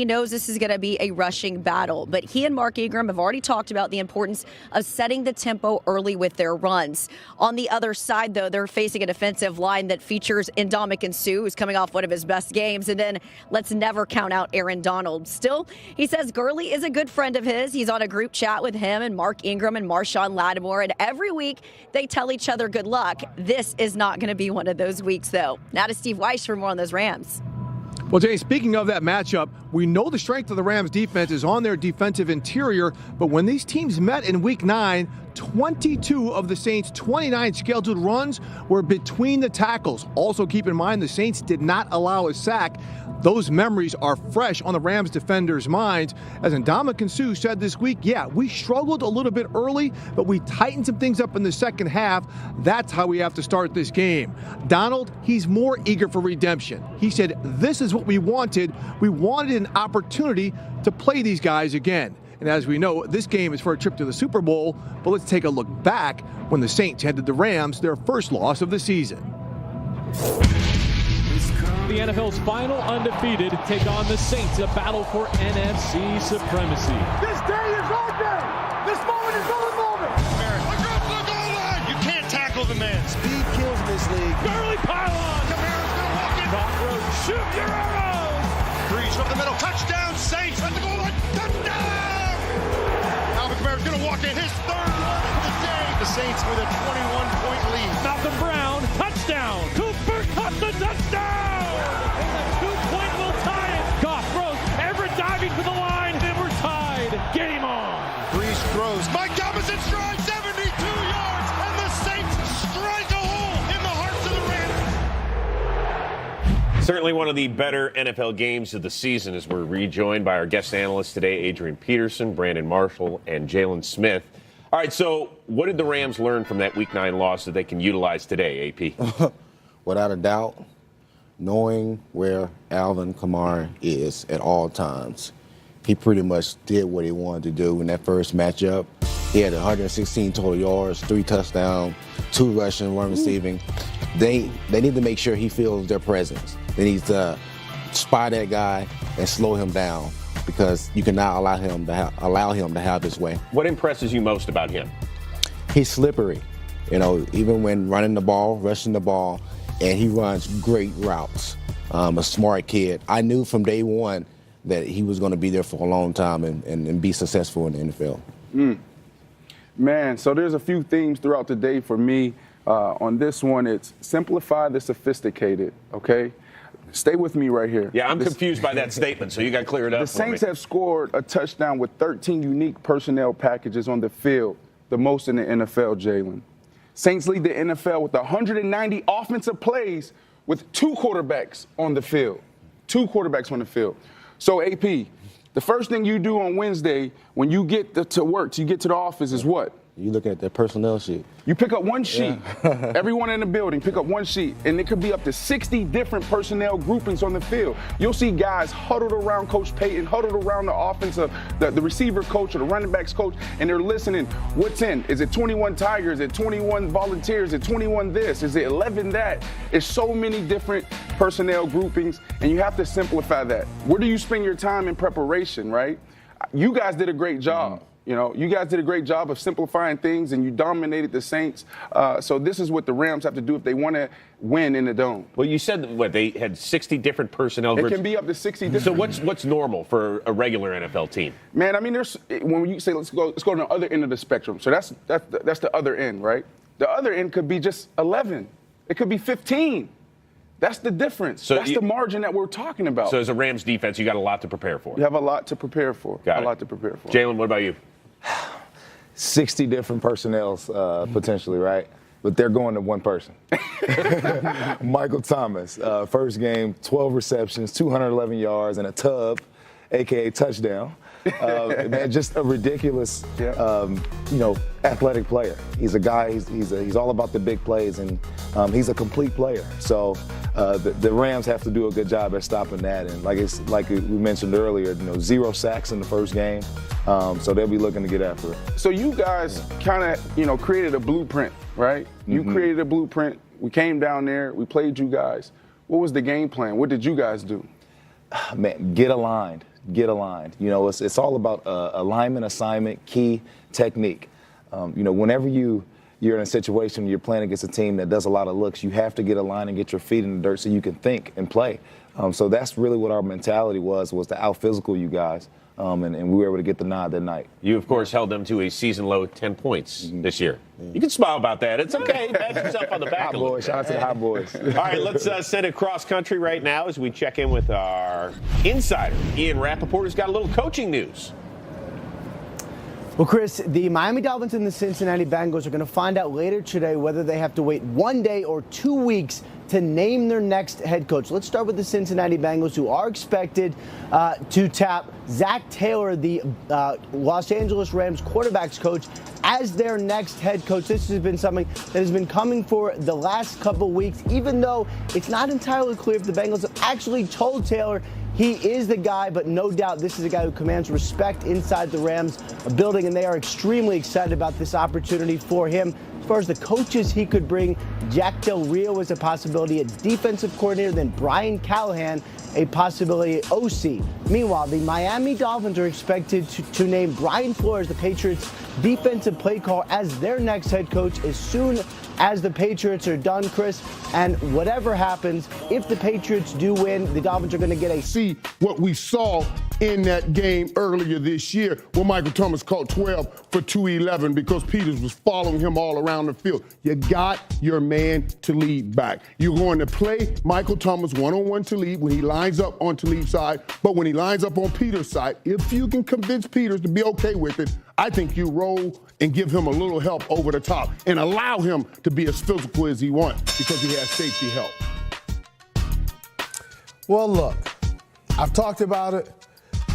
He knows this is going to be a rushing battle, but he and Mark Ingram have already talked about the importance of setting the tempo early with their runs. On the other side, though, they're facing a defensive line that features Ndamukong Suh, who's coming off one of his best games, and then let's never count out Aaron Donald. Still, he says Gurley is a good friend of his. He's on a group chat with him and Mark Ingram and Marshawn Lattimore, and every week they tell each other good luck. This is not going to be one of those weeks, though. Now to Steve Weiss for more on those Rams. Well, Jay, speaking of that matchup, we know the strength of the Rams defense is on their defensive interior, but when these teams met in Week 9, 22 of the Saints' 29 scheduled runs were between the tackles. Also keep in mind the Saints did not allow a sack. Those memories are fresh on the Rams defenders' minds. As Ndamukong Suh said this week, yeah, we struggled a little bit early, but we tightened some things up in the second half. That's how we have to start this game. Donald, he's more eager for redemption. He said, this is what we wanted. We wanted an opportunity to play these guys again. And as we know, this game is for a trip to the Super Bowl, but let's take a look back when the Saints handed the Rams their first loss of the season. The NFL's final undefeated take on the Saints, a battle for NFC supremacy. This day is our day. This moment is our moment. Look up the goal line. You can't tackle the man. Speed kills in this league. Gurley pylon. Kamara's gonna walk in. Top road, shoot your arrows. Breeze from the middle. Touchdown, Saints at the goal line. Touchdown. Alvin Kamara's gonna walk in his third run of the day. The Saints with a 21-point lead. Malcolm Brown, touchdown. Cooper Kupp the touchdown. And the 2-point will tie it. Goff throws. Everett diving to the line. And we're tied. Game on. Breeze throws. Mike Thomas in stride. 72 yards. And the Saints strike a hole in the hearts of the Rams. Certainly one of the better NFL games of the season as we're rejoined by our guest analysts today, Adrian Peterson, Brandon Marshall, and Jalen Smith. All right, so what did the Rams learn from that Week 9 loss that they can utilize today, AP? Without a doubt, knowing where Alvin Kamara is at all times. He pretty much did what he wanted to do in that first matchup. He had 116 total yards, 3 touchdowns, 2 rushing, 1 receiving. They need to make sure he feels their presence. They need to spy that guy and slow him down because you cannot allow him to have his way. What impresses you most about him? He's slippery. You know, even when running the ball, rushing the ball, and he runs great routes. A smart kid. I knew from day one that he was going to be there for a long time and be successful in the NFL. Man, so there's a few themes throughout the day for me. On this one, it's simplify the sophisticated, okay? Stay with me right here. Yeah, I'm confused by that statement, so you got to clear it up. The Saints have scored a touchdown with 13 unique personnel packages on the field, the most in the NFL, Jalen. Saints lead the NFL with 190 offensive plays with 2 quarterbacks on the field. 2 quarterbacks on the field. So, AP, the first thing you do on Wednesday when you get to work, you get to the office is what? You look at that personnel sheet. You pick up one sheet. Yeah. Everyone in the building, pick up one sheet. And it could be up to 60 different personnel groupings on the field. You'll see guys huddled around Coach Payton, huddled around the offensive, the receiver coach or the running backs coach, and they're listening. What's in? Is it 21 Tigers? Is it 21 Volunteers? Is it 21 this? Is it 11 that? It's so many different personnel groupings, and you have to simplify that. Where do you spend your time in preparation, right? You guys did a great job. You know, you guys did a great job of simplifying things, and you dominated the Saints. So this is what the Rams have to do if they want to win in the Dome. Well, you said they had 60 different personnel groups. It can be up to 60 different. So what's normal for a regular NFL team? Man, I mean, when you say let's go to the other end of the spectrum. So that's the other end, right? The other end could be just 11. It could be 15. That's the difference. So that's the margin that we're talking about. So as a Rams defense, you got a lot to prepare for. You have a lot to prepare for. Got it. A lot to prepare for. Jalen, what about you? 60 different personnels potentially, right? But they're going to one person. Michael Thomas, first game, 12 receptions, 211 yards, and a tub, a.k.a. touchdown. Man, just a ridiculous, athletic player. He's a guy. He's all about the big plays, and he's a complete player. So the Rams have to do a good job at stopping that. And like we mentioned earlier, 0 sacks in the first game. So they'll be looking to get after it. So you guys kind of created a blueprint, right? You created a blueprint. We came down there. We played you guys. What was the game plan? What did you guys do? Man, get aligned. get aligned. You know, it's all about alignment, assignment, key, technique. You know, whenever you're in a situation where you're playing against a team that does a lot of looks, you have to get aligned and get your feet in the dirt so you can think and play. So that's really what our mentality was to out-physical you guys. And we were able to get the nod that night. You, of course, held them to a season-low 10 points this year. You can smile about that. It's okay. Pat yourself on the back Hot a little boys. Shout out to the hot boys. All right, let's send it cross-country right now as we check in with our insider. Ian Rappaport has got a little coaching news. Well, Chris, the Miami Dolphins and the Cincinnati Bengals are going to find out later today whether they have to wait 1 day or 2 weeks to name their next head coach. Let's start with the Cincinnati Bengals, who are expected to tap Zach Taylor, the Los Angeles Rams quarterbacks coach, as their next head coach. This has been something that has been coming for the last couple weeks, even though it's not entirely clear if the Bengals have actually told Taylor he is the guy, but no doubt this is a guy who commands respect inside the Rams building, and they are extremely excited about this opportunity for him. As far as the coaches he could bring, Jack Del Rio is a possibility, a defensive coordinator, then Brian Callahan, a possibility OC. Meanwhile, the Miami Dolphins are expected to name Brian Flores, the Patriots' defensive play caller, as their next head coach as soon as the Patriots are done, Chris. And whatever happens, if the Patriots do win, the Dolphins are going to get a see what we saw in that game earlier this year when Michael Thomas caught 12 for 211 because Peters was following him all around the field. You got your man to lead back. You're going to play Michael Thomas one-on-one to lead when he lines up on Talib's side, but when he lines up on Peters' side, if you can convince Peters to be okay with it, I think you roll and give him a little help over the top and allow him to be as physical as he wants because he has safety help. Well, look, I've talked about it.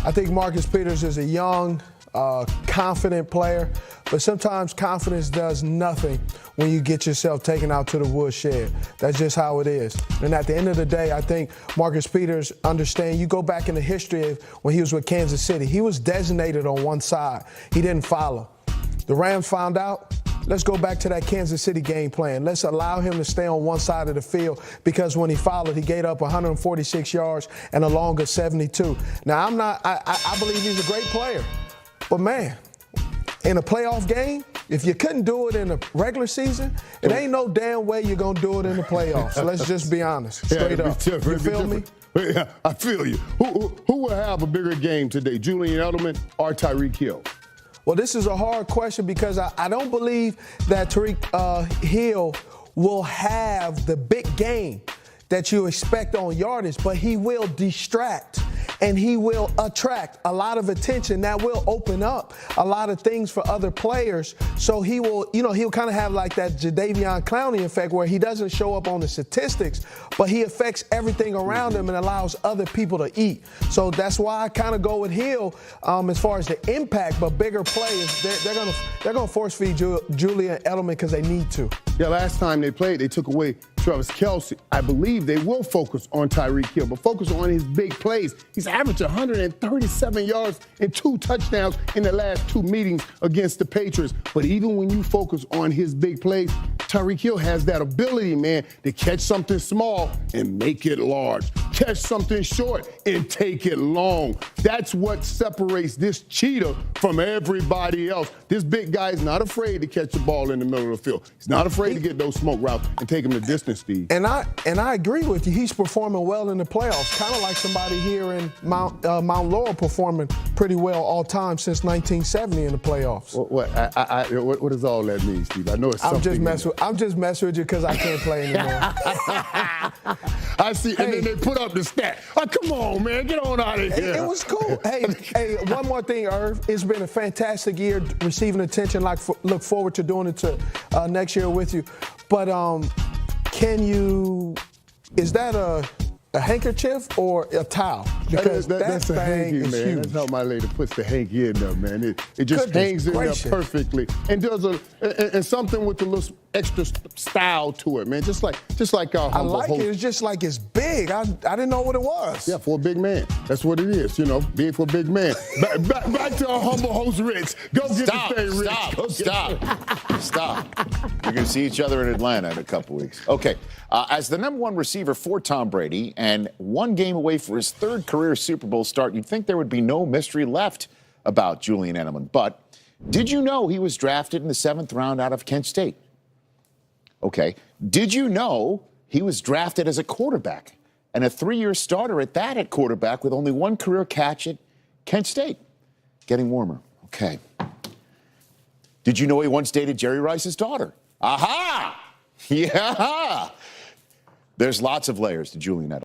I think Marcus Peters is a young, confident player, but sometimes confidence does nothing when you get yourself taken out to the woodshed. That's just how it is. And at the end of the day, I think Marcus Peters understands. You go back in the history of when he was with Kansas City, he was designated on one side. He didn't follow. The Rams found out. Let's go back to that Kansas City game plan. Let's allow him to stay on one side of the field because when he followed, he gave up 146 yards and a longer 72. Now, I believe he's a great player. But, man, in a playoff game, if you couldn't do it in the regular season, it ain't no damn way you're going to do it in the playoffs. So let's just be honest, straight up. You feel me? Yeah, I feel you. Who will have a bigger game today, Julian Edelman or Tyreek Hill? Well, this is a hard question because I don't believe that Tyreek Hill will have the big game that you expect on yardage, but he will distract and he will attract a lot of attention. That will open up a lot of things for other players. So he will, he'll kind of have like that Jadeveon Clowney effect where he doesn't show up on the statistics, but he affects everything around him and allows other people to eat. So that's why I kind of go with Hill as far as the impact, but bigger players, they're gonna force feed Julian Edelman because they need to. Yeah, last time they played, they took away Travis Kelce. I believe they will focus on Tyreek Hill, but focus on his big plays. He's averaged 137 yards and 2 touchdowns in the last 2 meetings against the Patriots. But even when you focus on his big plays, Tyreek Hill has that ability, man, to catch something small and make it large. Catch something short and take it long. That's what separates this cheetah from everybody else. This big guy is not afraid to catch the ball in the middle of the field. He's not afraid to get those smoke routes and take him the distance, Steve. And I agree with you. He's performing well in the playoffs, kind of like somebody here in Mount Laurel performing pretty well all time since 1970 in the playoffs. What does all that mean, Steve? I know it's something. I'm just messing with you because I can't play anymore. I see. And then they put up the stat. Oh, come on, man. Get on out of here. It was cool. Hey, one more thing, Irv. It's been a fantastic year receiving attention. Look forward to doing it next year with you. But is that a handkerchief or a towel? Because that's a hanky, man. Huge. That's how my lady puts the hanky in there, man. It just hangs in there perfectly and does and something with a little extra style to it, man. Just like our humble host. It. It's just like it's big. I didn't know what it was. Yeah, for a big man. That's what it is, big for a big man. Back to our humble host, Rich. Go get the thing, Rich. Stop. You're going to see each other in Atlanta in a couple weeks. Okay. As the number 1 receiver for Tom Brady and and one game away for his third career Super Bowl start. You'd think there would be no mystery left about Julian Edelman. But did you know he was drafted in the 7th round out of Kent State? Okay. Did you know he was drafted as a quarterback and a 3-year starter at that at quarterback with only one career catch at Kent State? Getting warmer. Okay. Did you know he once dated Jerry Rice's daughter? Aha! Yeah! There's lots of layers to Julian Edelman.